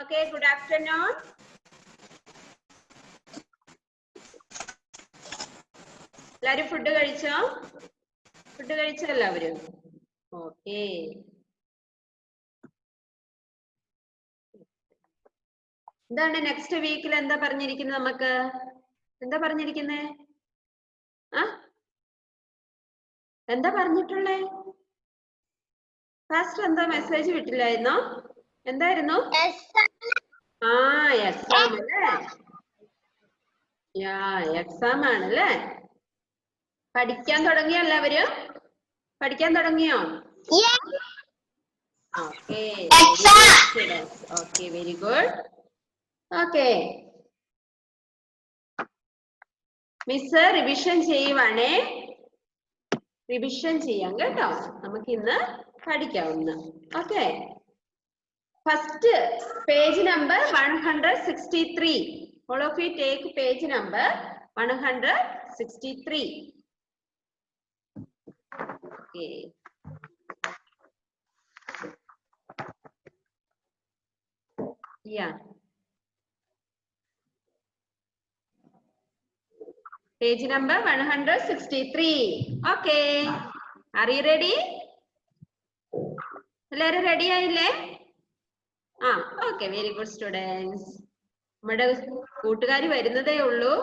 Okay, good afternoon. എല്ലാരും food കഴിച്ചോ? Food കഴിച്ചോ എല്ലാവരും? ഓക്കെ. എന്താണ് നെക്സ്റ്റ് വീക്കിൽ എന്താ പറഞ്ഞിരിക്കുന്നത്? നമുക്ക് എന്താ പറഞ്ഞിരിക്കുന്നേ? ആ എന്താ പറഞ്ഞിട്ടുള്ളേ? ഫാസ്റ്റ് എന്താ മെസ്സേജ് വിട്ടില്ലായിരുന്നോ? എന്തായിരുന്നു? ആ എക്സാം അല്ലേ? എക്സാം ആണല്ലേ? പഠിക്കാൻ തുടങ്ങിയോ എല്ലാവരും? പഠിക്കാൻ തുടങ്ങിയോ? Okay, okay, very good. Okay, miss revision ചെയ്യുവാണേ. റിവിഷൻ ചെയ്യാം കേട്ടോ. നമുക്ക് ഇന്ന് പഠിക്കാം ഒന്ന്. Okay, first page number 163. All of you take page number 163. Okay. Yeah. Page number 163. Okay. Are you ready? എല്ലാരും റെഡി ആയില്ലേ? Okay, very good students. നമ്മുടെ കൂട്ടുകാരി വരുന്നതേ ഉള്ളൂ.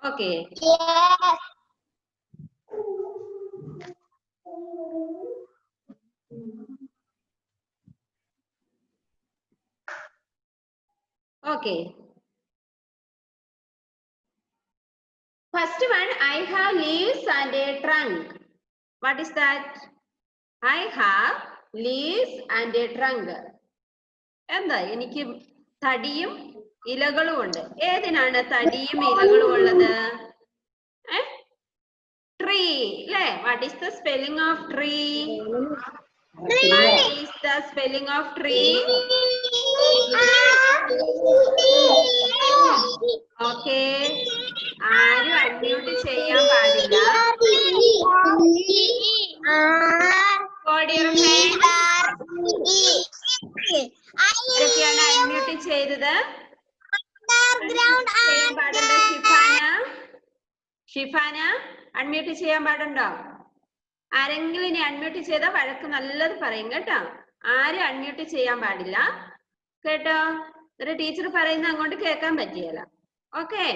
Okay, okay. First one, I have leaves and a trunk. What is that? I have leaves and a trunk. എന്താ? എനിക്ക് തടിയും ഇലകളും ഉണ്ട്. ഏതിനാണ് തടിയും ഇലകളും ഉള്ളത്? ട്രീ അല്ലേ? What is the spelling of tree? What is the spelling of tree? Okay. ആരും അൺമ്യൂട്ട് ചെയ്യാൻ പാടില്ല. ആരൊക്കെയാണ് അൺമ്യൂട്ട് ചെയ്തത്? ഷിഫാന അൺമ്യൂട്ട് ചെയ്യാൻ പാടുണ്ടോ? ആരെങ്കിലും ഇനി അൺമ്യൂട്ട് ചെയ്താൽ വഴക്ക് നല്ലത് പറയും കേട്ടോ. ആരും അൺമ്യൂട്ട് ചെയ്യാൻ പാടില്ല കേട്ടോ. ഒരു ടീച്ചർ പറയുന്ന അങ്ങോട്ട് കേൾക്കാൻ പറ്റിയല്ല. Okay.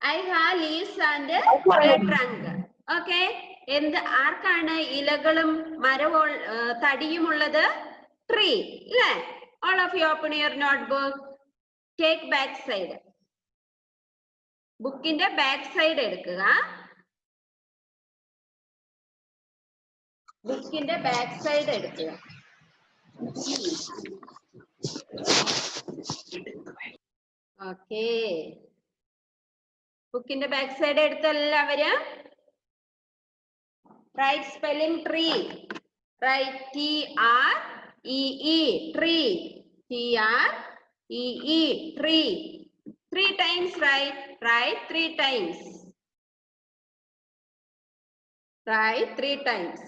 I have leaves and a trunk. Okay. ആർക്കാണ് ഇലകളും മരവും തടിയുമുള്ളത്? ട്രീ അല്ലേ? All of you open your notebook. Take back side. ബുക്കിന്റെ ബാക്ക് സൈഡ് എടുക്കുക. ബുക്കിന്റെ ബാക്ക് സൈഡ് എടുക്കുക. ഓക്കെ, ബുക്കിന്റെ ബാക്ക് സൈഡ് എടുത്ത എല്ലാവരും write spelling tree. Write TREE tree. TREE tree. 3 times write. 3 times. Write 3 times.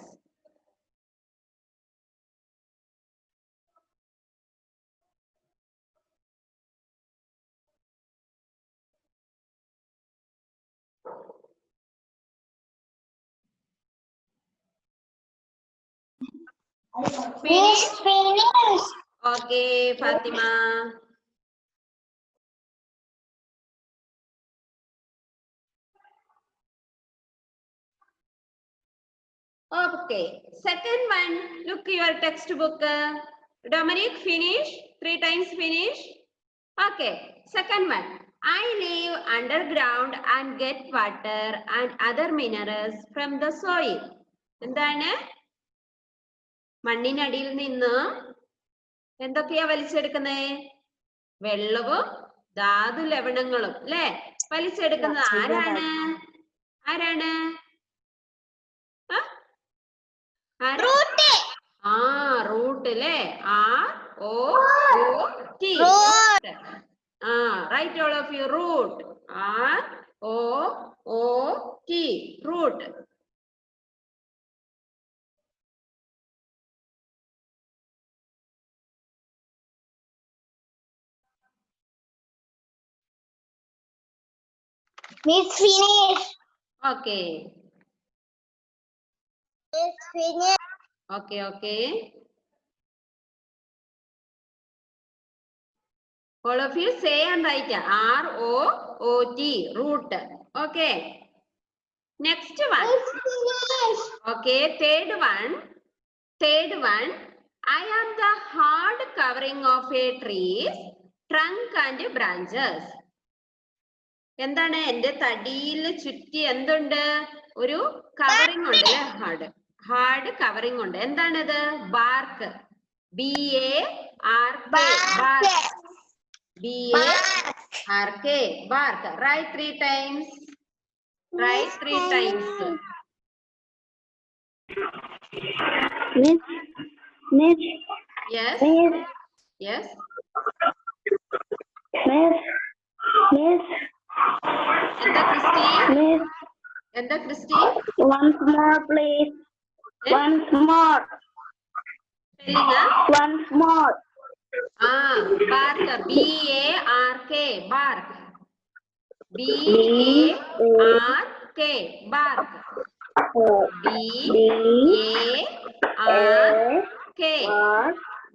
Finish. Okay, Fatima. Okay, second one, look your textbook. Dominic, finish. 3 times finish. Okay, second one. I live underground and get water and other minerals from the soil. എന്താണ്? മണ്ണിനടിയിൽ നിന്ന് എന്തൊക്കെയാ വലിച്ചെടുക്കുന്നേ? വെള്ളവും ധാതു ലവണങ്ങളും അല്ലെ വലിച്ചെടുക്കുന്നത് ആരാണ്? Root അല്ലേ? ROOT. Write all of you root. ROOT. Root. Miss finish. Okay. Miss finish. Okay. All of you say and write R-O-O-T, root. Okay. Next one. Miss finish. Okay, third one. I am the hard covering of a tree's trunk and branches. എന്താണ് എന്റെ തടിയിൽ ചുറ്റി എന്തുണ്ട് ഒരു covering ഉണ്ട് അല്ലെ hard covering ഉണ്ട് എന്താണിത് bark BARK bark write 3 times Miss. yes എന്താ Christy Once more, please. Once more. Once more. bark BARK bark bark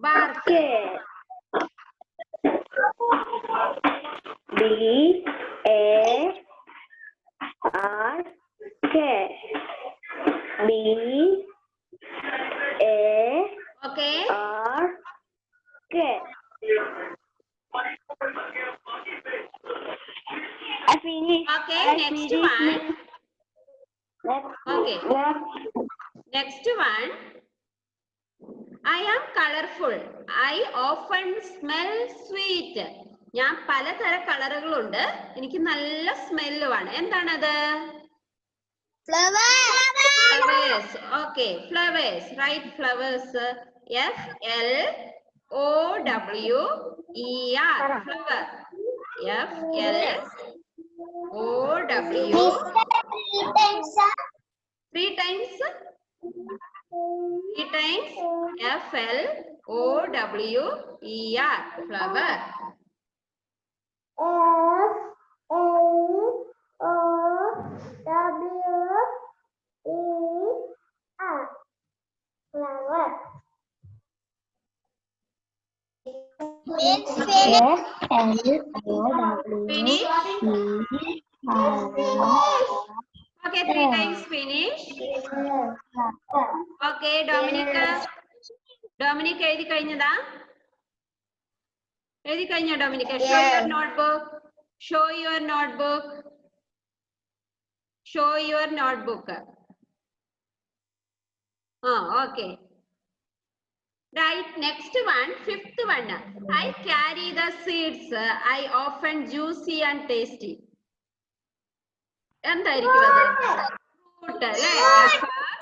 bark okay I finished. Okay, next one. Okay. Next one. I am colorful. I often smell sweet. ഞാൻ പലതര കളറുകളുണ്ട് എനിക്ക് നല്ല സ്മെല്ലുമാണ് എന്താണത് flowers okay flowers write flowers FLOWER flower FLOWER 3 times FLOWER flower Flower. Finish. Okay, 3 times finish. Okay, Dominic എഴുതി കഴിഞ്ഞതാ Dominic show your notebook okay right next one fifth one I carry the seeds I often juicy and tasty എന്തായിരിക്കും അത് fruit അല്ലേ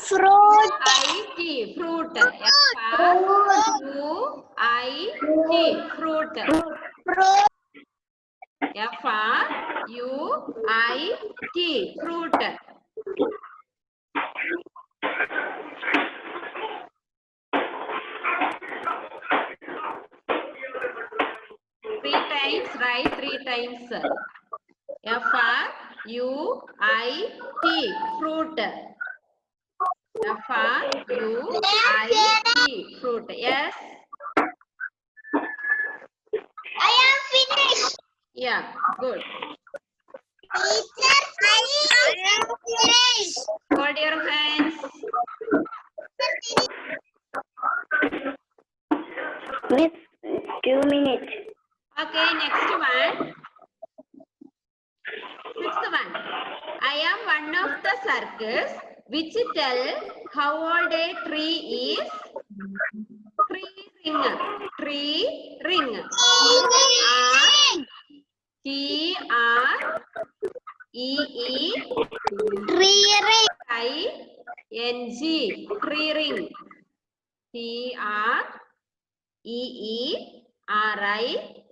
Fruit. fruit fruit fruit 3 times write 3 times FRUIT fruit FRUIT fruit yes I am finished. yeah good Teacher, I am finished. hold your hands Miss 2 minutes. okay next one sixth one I am one of the circles which tell how old a tree is tree ring TREE Tree ring. ING tree ring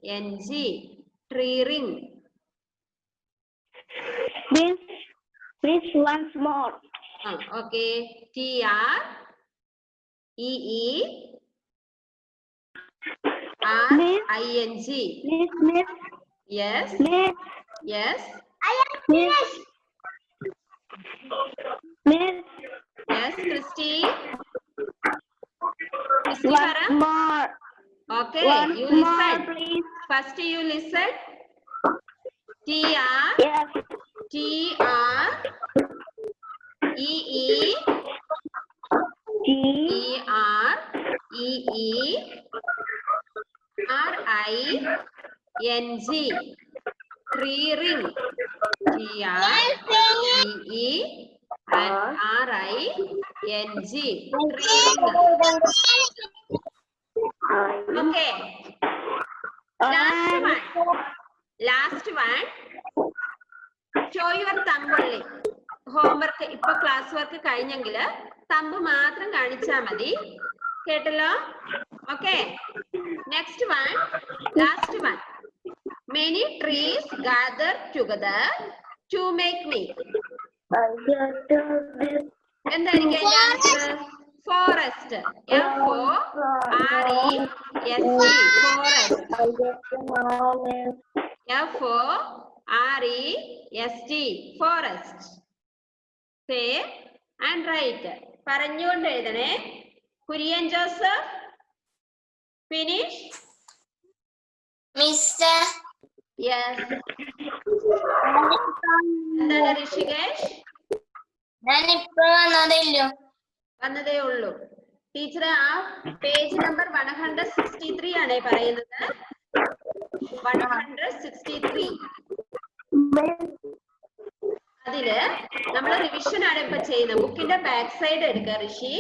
TREERING tree ring Miss once more. okay TREERING Miss. yes Miss. yes I am finished. Miss, Yes, Christy. Christy, once Vara. more. Okay, Once you more, listen. please. First, you listen. TR, Yes. TR, EE, T. ER, EE, RING. Tree ring. TR, EE, and RING. Tree ring. Okay. Last one. Last one. Show your thumb only. Homework ഇപ്പൊ class work കഴിഞ്ഞെങ്കിൽ thumb മാത്രം കാണിച്ചാൽ മതി. കേട്ടല്ലോ? Okay. Next one. Last one. Many trees gather together to make me. എന്തായിരിക്കും അതിന്റെ answer? Forest. FOREST. FOREST. Forest. Say and write. പറഞ്ഞുകൊണ്ട് എഴുതണേ. Kurian Joseph. Finish. Mister. Yes. എന്താണ് ഋഷികേഷ്? ഞാനിപ്പോ വന്നതേ ഉള്ളൂ. ടീച്ചർ ആ പേജ് നമ്പർ 163 ആണ് പറയുന്നത്. 163. അതില് നമ്മൾ റിവിഷൻ ആണ് ഇപ്പൊ ചെയ്യുന്നത്. ബുക്കിന്റെ ബാക്ക് സൈഡ് എടുക്കുക ഋഷി.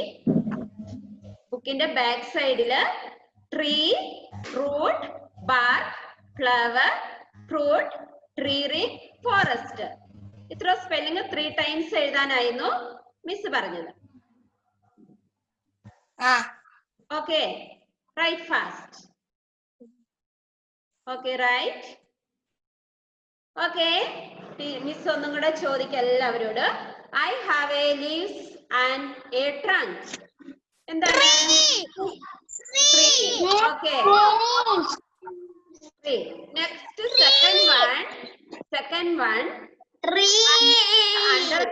ബുക്കിന്റെ ബാക്ക് സൈഡില് tree, root, bark, flower, fruit, tree ring, forest. ഇത്ര സ്പെല്ലിംഗ് 3 times എഴുതാനായിരുന്നു മിസ് പറഞ്ഞത്. Okay, write fast. Okay, right. Okay, miss ഒന്നും കൂടെ ചോദിക്കാം എല്ലാവരോട്. I have a leaves and a trunk. എന്താണ്? Okay. Next second one. Under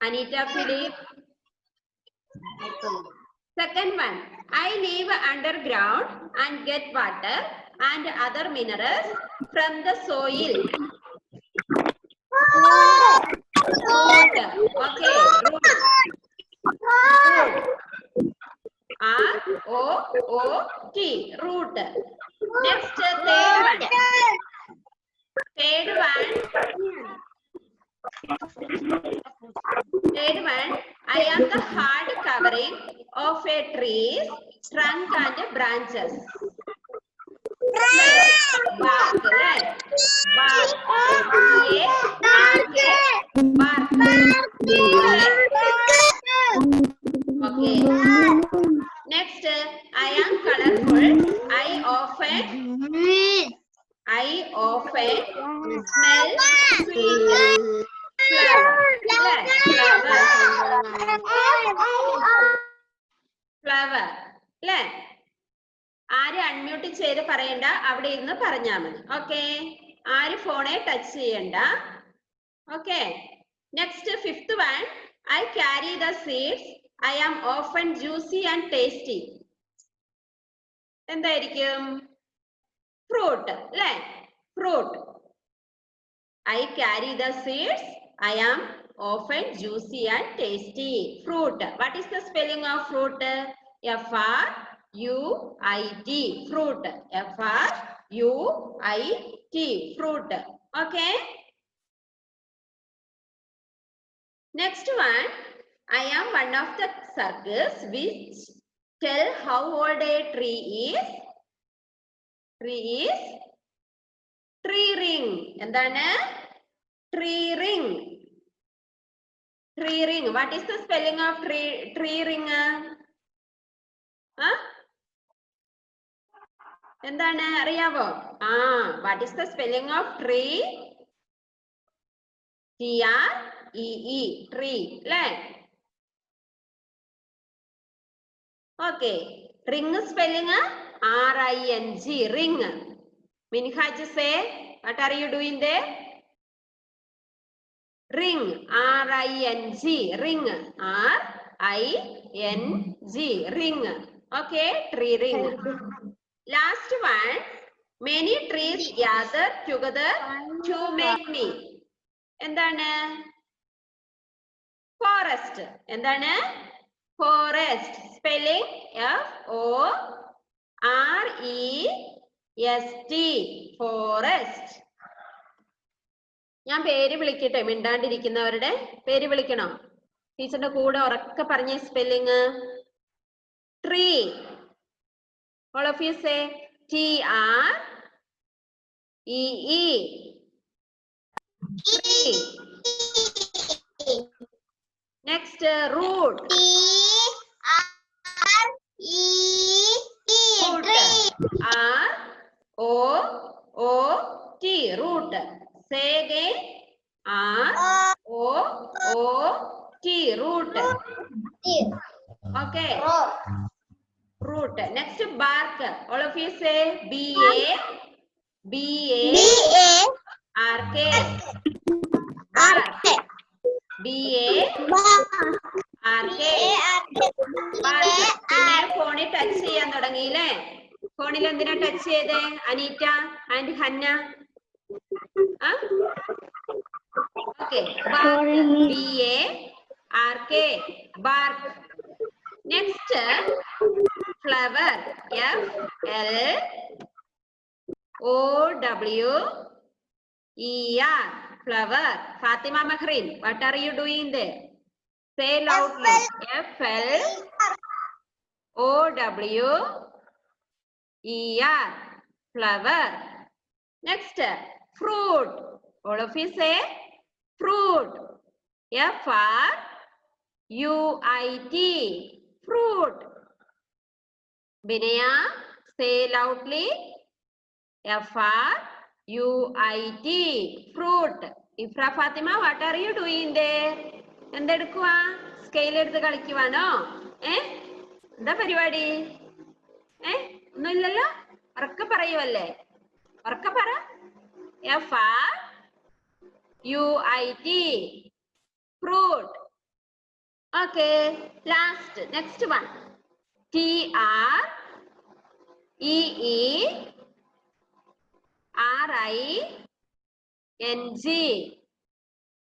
Anita Philip. Second one. I live underground and get water and other minerals from the soil. Root. Okay, root. ROOT. Root. Next, third one. Third one, I am the hard covering of a tree's trunk and branches. Bark, right? Bark. Bark. Okay. Next, I am colorful. I often smell sweet flower. അല്ലേ? ആരും unmute ചെയ്ത് പറയണ്ട, അവിടെ ഇരുന്ന് പറഞ്ഞാൽ മതി. Okay, ആര് ഫോണെ touch ചെയ്യണ്ട. Okay, next fifth one. I carry the seeds. I am often juicy and tasty. എന്തായിരിക്കും? ഫ്രൂട്ട് അല്ലേ? Fruit. I carry the seeds. I am often juicy and tasty. Fruit. What is the spelling of fruit? FRUIT. Fruit. FRUIT. Fruit. Okay. Next one. I am one of the circles which tell how old a tree is. Tree ring. എന്താണ്? Tree ring. Tree ring. What is the spelling of tree ring? എന്താണ് അറിയാവോ? What is the spelling of tree? TREE. Tree. അല്ലേ? Okay. Ring spelling RING. Ring. Minhaj say, what are you doing there? Ring, R-I-N-G, ring, R-I-N-G, ring. Okay, tree ring. Last one, many trees gather together to make me. എന്താണ്? Forest. എന്താണ്? Forest. Spelling F-O-R-E-S-T. Forest. ഞാൻ പേര് വിളിക്കട്ടെ, മിണ്ടാണ്ടിരിക്കുന്നവരുടെ പേര് വിളിക്കണോ? ടീച്ചറിന്റെ കൂടെ ഉറക്കെ പറഞ്ഞ spelling. Tree. All of you say T-R-E-E. Tree. Next, root. T-R-E-E. Root. R-O-O-T. Root. Say again. R-O-O-T. Root. Okay. Root. Next, bark. All of you say B-A-R-K. Bark. B-A-R-K. Bark. പിന്നെ ഫോണിൽ ടച്ച് ചെയ്യാൻ തുടങ്ങിയില്ലേ? ഫോണിൽ എന്തിനാ touch ചെയ്തേ Aneeta and Hanna? Okay. Bark. B-A-R-K. Bark. Next, flower. F-L-O-W-E-R. Flower. Fatima Mahrin, what are you doing there? Say loudly. F-L-O-W-E-R. Flower. Next, fruit. All of you say fruit. F-R-U-I-T. Fruit. Binaya, say loudly. F-R-U-I-T. Fruit. Ifra Fatima, what are you doing there? എന്തെടുക്കുവാ? Scale എടുത്ത് കളിക്കുവാനോ? എന്താ പരിപാടി? ഒന്നുമില്ലല്ലോ? ഉറക്കെ പറയുവല്ലേ? ഉറക്കെ പറ. F-R-U-I-T. Fruit. Okay. Last, next one. T-R-E-E-R-I-N-G.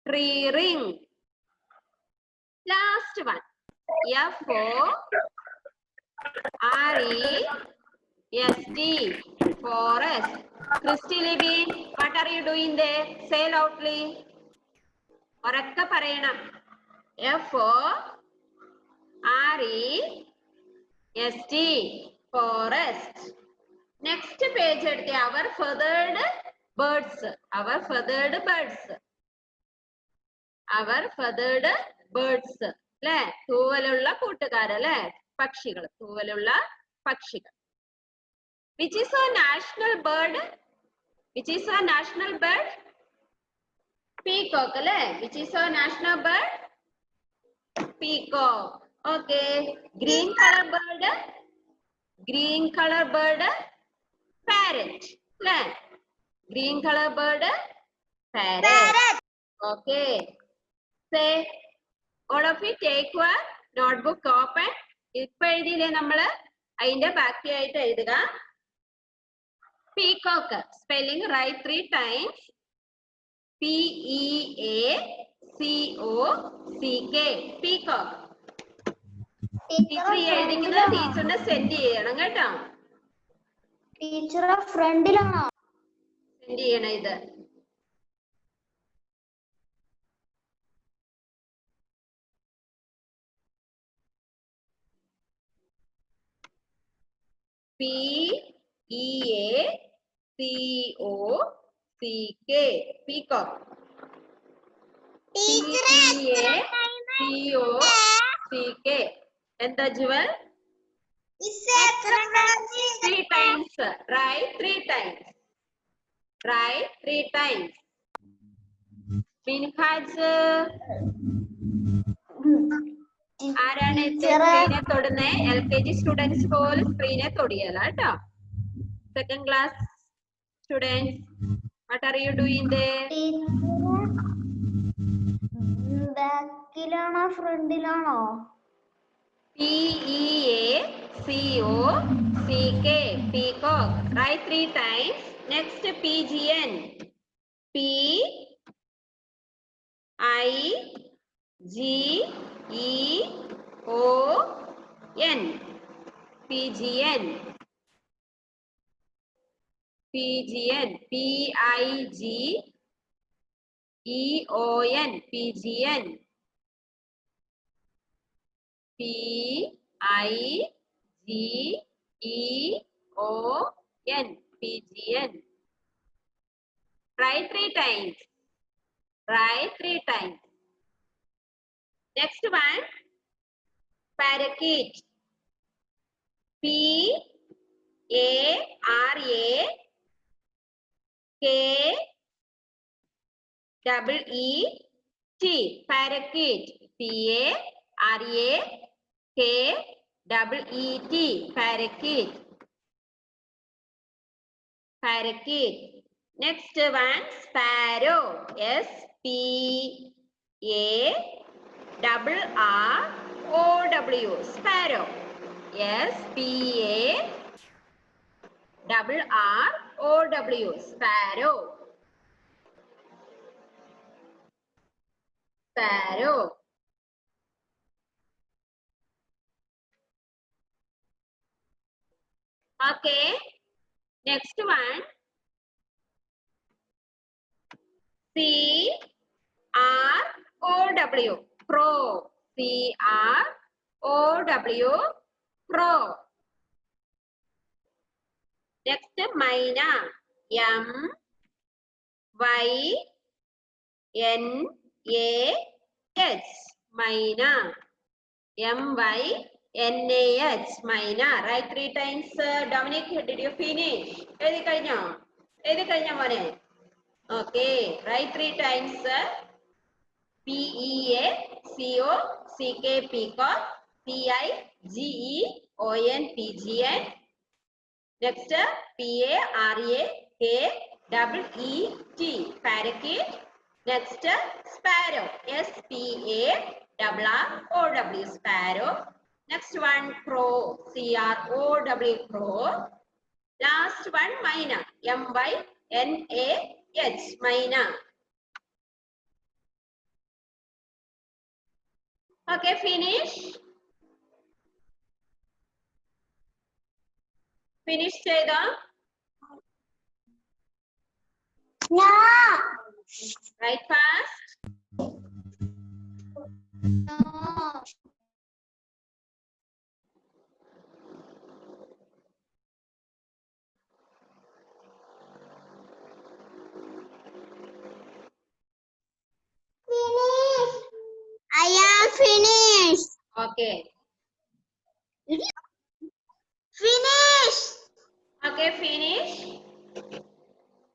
Tree ring. Last one. F-O-R-E-S-T. Forest. Christy Libby, what are you doing there? Say loudly. ഉറക്കെ പറയണം. F-O-R-E-S-T. Forest. Next page എടുത്തേ. Our feathered birds. Our feathered birds. Our feathered birds. അല്ലേ? തൂവലുള്ള കൂട്ടുകാരല്ലേ? പക്ഷികൾ. തൂവലുള്ള പക്ഷികൾ. Which is our national bird? Which is our national bird? Peacock, അല്ലേ? Which is our national bird? Peacock. Okay. Green color bird? Green color bird? Parrot. അല്ലേ? Green color bird? Parrot. Okay. Say, all of you take your notebook open. ഇപ്പൊ എഴുതിയില്ലേ നമ്മള്? അതിന്റെ ബാക്കിയായിട്ട് എഴുതുക. Peacock. Spelling write 3 times. P-E-A-C-O-C-K. Peacock. Teacher എഴുതിക്കുന്നത് ടീച്ചറിനെ send ചെയ്യണം കേട്ടോ. ടീച്ചറെ ഫ്രണ്ടിലാണോ send ചെയ്യണം ഇത്? P-E-A-C-O-C-K. Peacock. P-E-A-C-O-C-K. എന്താ Jual? 3 times. Write 3 times. Write 3 times. Minhaj. ആരാണ് സ്ക്രീനെ തൊടുന്നേ? LKG സ്റ്റുഡൻസ് പോലും സ്ക്രീനെ തൊടിയല്ല കേട്ടോ. Second class students, what are you doing there? ബാക്കിലാണോ ഫ്രണ്ടിലാണോ? PEACOCK, peacock. Write 3 times. Next PGN. PIGEON. PGN. PGN. PIGEON. PGN. PIGEON. PGN. Write 3 times. Write 3 times. Next one, parakeet. PARAKEET. Parakeet. PARAKEET. Parakeet. Parakeet. Next one, sparrow. SPARROW. Sparrow. SPARROW. Sparrow. Sparrow. Okay. Next one. CROW. Crow. CROW. Crow. Next, Myna. MYNAH. Myna. MYNAH. Myna. Write 3 times. Dominic, did you finish? Edi കഴിഞ്ഞോ മോനെ? Okay. Write 3 times. PEACOCK, peacock. PIGEON, PGN. Next, PARAKEET, parakeet. Next, sparrow. SPARROW, sparrow. Next one, crow. CROW, crow. Last one, myna. MYNAH, myna. Okay, finish. Finish ചെയ്തോ? No. Write fast. No. Finish. I am finished. Okay. Finish. Okay, finish.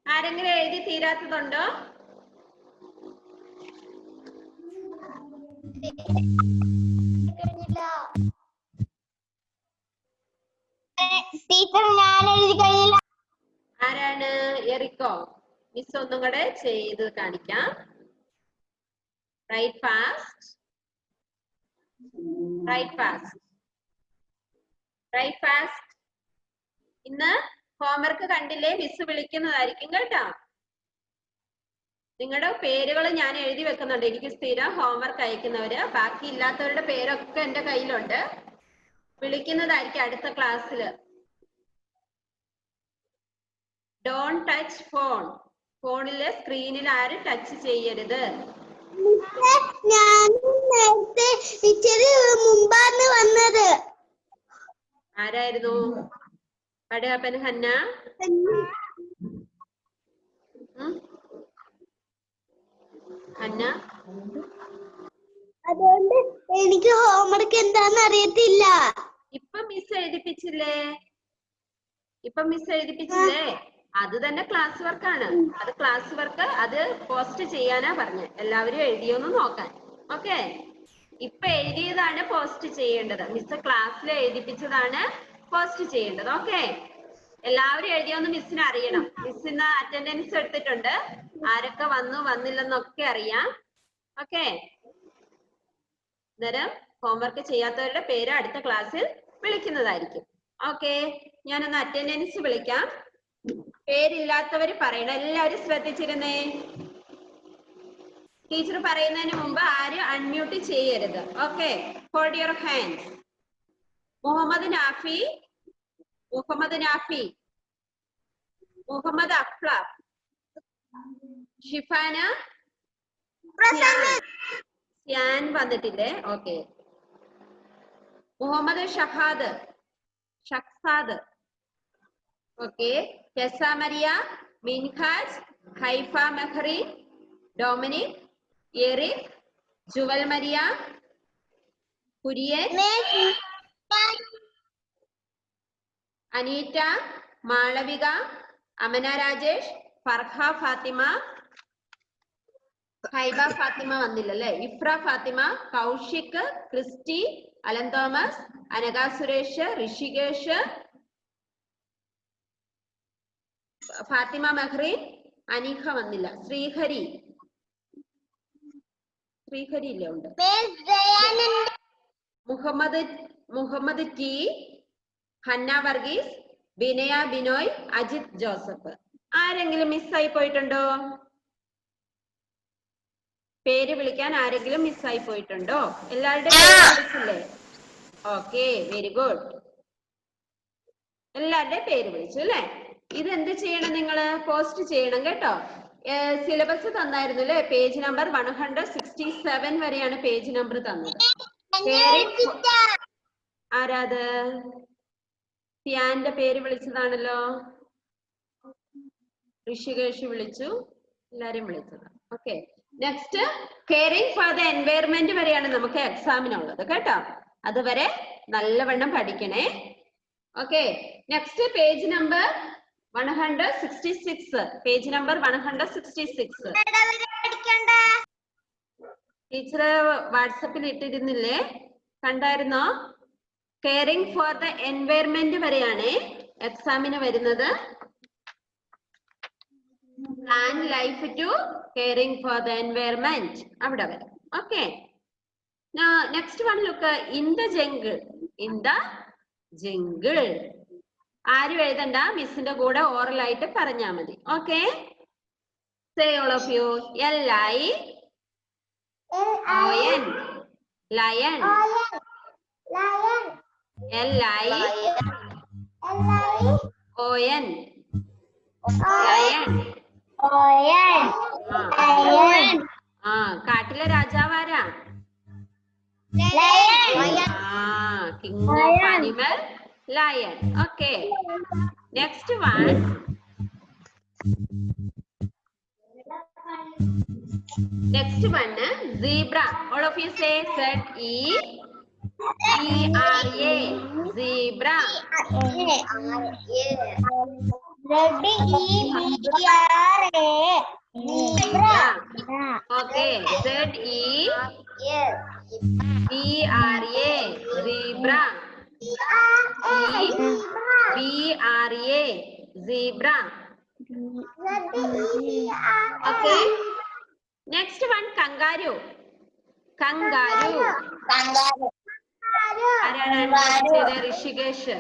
ആരെങ്കിലും എഴുതി തീരാത്തതുണ്ടോ? Teacher ഞാൻ എഴുതി കഴിഞ്ഞില്ല. ആരാണ്? എറിക്കോ? Miss ഒന്നും കൂടെ ചെയ്ത് കാണിക്കാം. Write fast. Write fast. Write fast. ഇന്ന് ഹോംവർക്ക് കണ്ടില്ലേ? മിസ് വിളിക്കുന്നതായിരിക്കും കേട്ടോ. നിങ്ങളുടെ പേരുകൾ ഞാൻ എഴുതി വെക്കുന്നുണ്ട്. എനിക്ക് സ്ഥിരം ഹോംവർക്ക് അയക്കുന്നവര്. ബാക്കി ഇല്ലാത്തവരുടെ പേരൊക്കെ എന്റെ കയ്യിലുണ്ട്. വിളിക്കുന്നതായിരിക്കും അടുത്ത ക്ലാസ്സിൽ. Don't touch phone. ഫോണിലെ സ്ക്രീനിൽ ആരും ടച്ച് ചെയ്യരുത്. ഞാൻ നേരത്തെ ഇച്ചിരി മുമ്പാണ് വന്നത്. ആരായിരുന്നു? പടയാപ്പൻ ഹന്ന. ഹന്ന, അതുകൊണ്ട് എനിക്ക് ഹോംവർക്ക് എന്താന്ന് അറിയത്തില്ല. ഇപ്പൊ മിസ് എഴുതിപ്പിച്ചില്ലേ? അത് തന്നെ ക്ലാസ് വർക്കാണ്. അത് ക്ലാസ് വർക്ക്, അത് പോസ്റ്റ് ചെയ്യാനാ പറഞ്ഞ. എല്ലാവരും എഴുതിയോന്ന് നോക്കാൻ. ഓക്കെ, ഇപ്പൊ എഴുതിയതാണ് പോസ്റ്റ് ചെയ്യേണ്ടത്. മിസ് ക്ലാസ്സിൽ എഴുതിപ്പിച്ചതാണ് പോസ്റ്റ് ചെയ്യേണ്ടത്. ഓക്കെ, എല്ലാവരും എഴുതിയോന്ന് മിസ്സിന് അറിയണം. മിസ് ഇന്ന് അറ്റൻഡൻസ് എടുത്തിട്ടുണ്ട്. ആരൊക്കെ വന്നു വന്നില്ലെന്നൊക്കെ അറിയാം. ഓക്കെ, അന്നേരം ഹോംവർക്ക് ചെയ്യാത്തവരുടെ പേര് അടുത്ത ക്ലാസ്സിൽ വിളിക്കുന്നതായിരിക്കും. ഓക്കെ, ഞാനൊന്ന് അറ്റൻഡൻസ് വിളിക്കാം. പേരില്ലാത്തവർ പറയണം. എല്ലാവരും ശ്രദ്ധിച്ചിരുന്നേ. ടീച്ചർ പറയുന്നതിന് മുമ്പ് ആരും അൺമ്യൂട്ട് ചെയ്യരുത്. Okay, hold your hands. Muhammad Nafi, Muhammad Nafi, Muhammad Aflaq, Shifana, Ziyan വന്നിട്ടില്ലേ? Okay. Muhammad Shahad, Shahzad, okay. Kesa Maria, Minhaj, Haifa Mehri, Dominic, Eric, Jewel Maria, Kurian, Aneeta, Malavika, Amana Rajesh, Farha Fathima, Haiba Fathima വന്നില്ലല്ലേ? Ifra Fathima, Kaushik, Christy, Alan Thomas, Anagha Suresh, Rishikesh, Fathima Mehreen, Aneekha വന്നില്ല. ശ്രീഹരി, ശ്രീഹരി ഇല്ലേ? ഉണ്ട്. Muhammad T, Hannah Varghese, Binaya Binoy, Ajith Joseph. ആരെങ്കിലും മിസ്സായി പോയിട്ടുണ്ടോ? പേര് വിളിക്കാൻ ആരെങ്കിലും മിസ്സായി പോയിട്ടുണ്ടോ? എല്ലാവരുടെ പേര് വിളിച്ചില്ലേ? Okay, very good. എല്ലാവരുടെ പേര് വിളിച്ചു അല്ലേ? ഇത് എന്ത് ചെയ്യണം? നിങ്ങള് പോസ്റ്റ് ചെയ്യണം കേട്ടോ. സിലബസ് തന്നായിരുന്നു അല്ലേ? പേജ് നമ്പർ 167 വരെയാണ് പേജ് നമ്പർ തന്നത്. ആരാത്? സിയാന്റെ പേര് വിളിച്ചതാണല്ലോ. ഋഷികേഷ് വിളിച്ചു, എല്ലാരും വിളിച്ചതാണ്. Okay, next caring for the environment വരെയാണ് നമുക്ക് എക്സാമിനുള്ളത് കേട്ടോ. അതുവരെ നല്ലവണ്ണം പഠിക്കണേ. Okay, next page number 166. Page number 166. Teacher വാട്സപ്പിൽ ഇട്ടിരുന്നില്ലേ? കണ്ടായിരുന്നോ? കെയറിംഗ് ഫോർ ദ എൻവയറമെന്റ് വരെയാണ് എക്സാമിന് വരുന്നത്. Plant life to caring for the environment അവിടെ വരും. Okay, next one look. In the jungle, in the jungle. ആരും എഴുതണ്ട, മിസ്സിന്റെ കൂടെ ഓറൽ ആയിട്ട് പറഞ്ഞാൽ മതി. Okay, say all of you. LION, lion. LION, lion. കാട്ടിലെ രാജാവാരാ? King of animal, lion. Okay, next one. Next one, zebra. All of you say Z-E-B-R-A. Zebra. Zebra. Okay, Z-E-B-R-A. Zebra. E-B-R-A. Zebra. Okay. Next one, kangaroo. Kangaroo. ആരാണ് mute ചെയ്ത? Rishikesh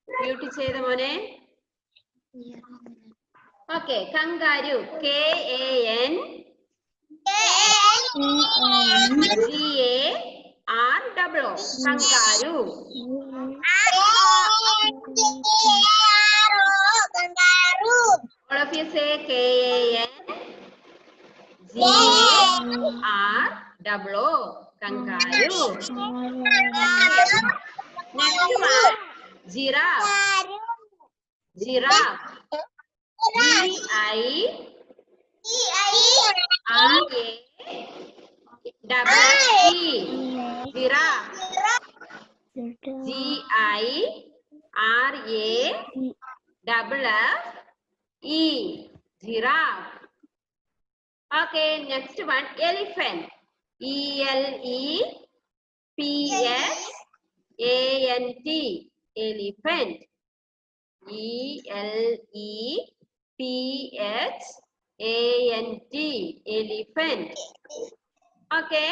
mute ചെയ്ത മോനെ. Okay, kangaroo. KANGAROO. Kangaroo. All of you say KANGAROO. Kangaroo. Next one, giraffe. Giraffe. GIRAFFE. Giraffe. GIRAFFE. Giraffe. Okay, next one, elephant. ELEPHANT. Elephant. ELEPHANT. Elephant. Okay,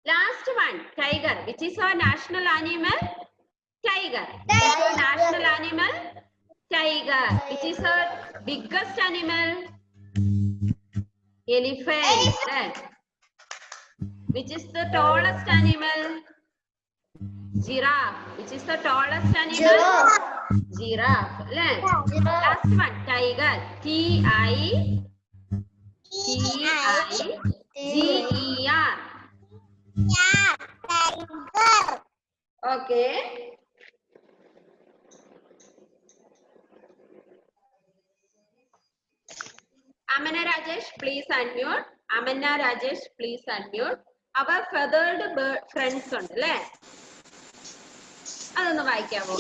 Last one, tiger. Which is our national animal? Tiger. Which is our national animal? Tiger. Which is our biggest animal? Elephant. Right. Which is the tallest animal? Giraffe. Which is the tallest animal? Giraffe. Right. Last one, tiger. T-I-G-E-R. Okay. Amana Rajesh, please unmute. Amana Rajesh, please unmute. Our feathered bird friends ഉണ്ട് അല്ലേ? അതൊന്ന് വായിക്കാമോ?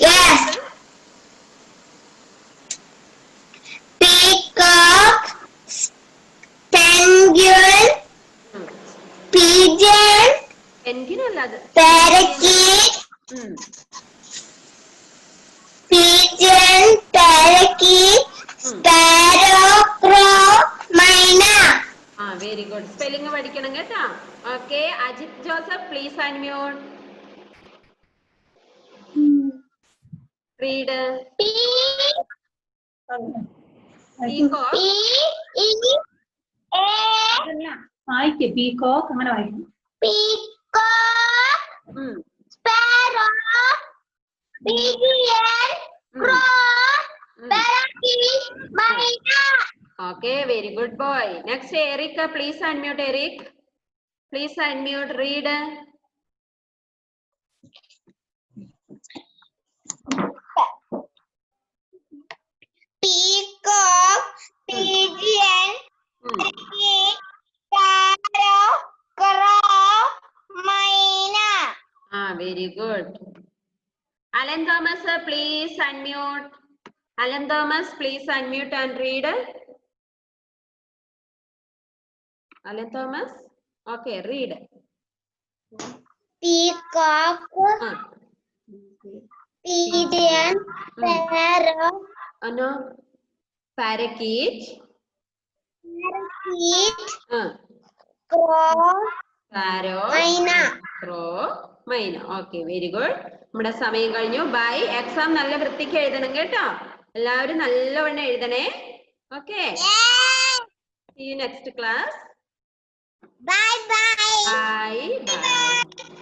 Peacock, penguin, pigeon, Penguin അല്ല അത്. parakeet, pigeon, parakeet, sparrow, crow, myna. Very good. Spelling പഠിക്കണം കേട്ടോ. Okay. Ajit Joseph, please unmute. Read. Peacock. വായിക്കേ peacock അങ്ങനെ വായിക്കും. Peacock, sparrow, pigeon, crow, parakeet, myna. Okay, very good boy. Next, Eric, please unmute. Eric, please unmute. Read. Peacock, pigeon, parakeet, sparrow, crow, myna. Very good. Alan Thomas, please unmute. Alan Thomas, please unmute and read. Alan Thomas, okay, read. Peacock, pigeon, sparrow, No, parakeet. Crow, Sparrow, myna. crow, myna. Okay, very good. നമ്മുടെ സമയം കഴിഞ്ഞു. By. Exam നല്ല വൃത്തിക്ക് എഴുതണം കേട്ടോ. എല്ലാവരും നല്ലവണ്ണം എഴുതണേ. Okay. See you next class. Bye bye. Bye. Bye.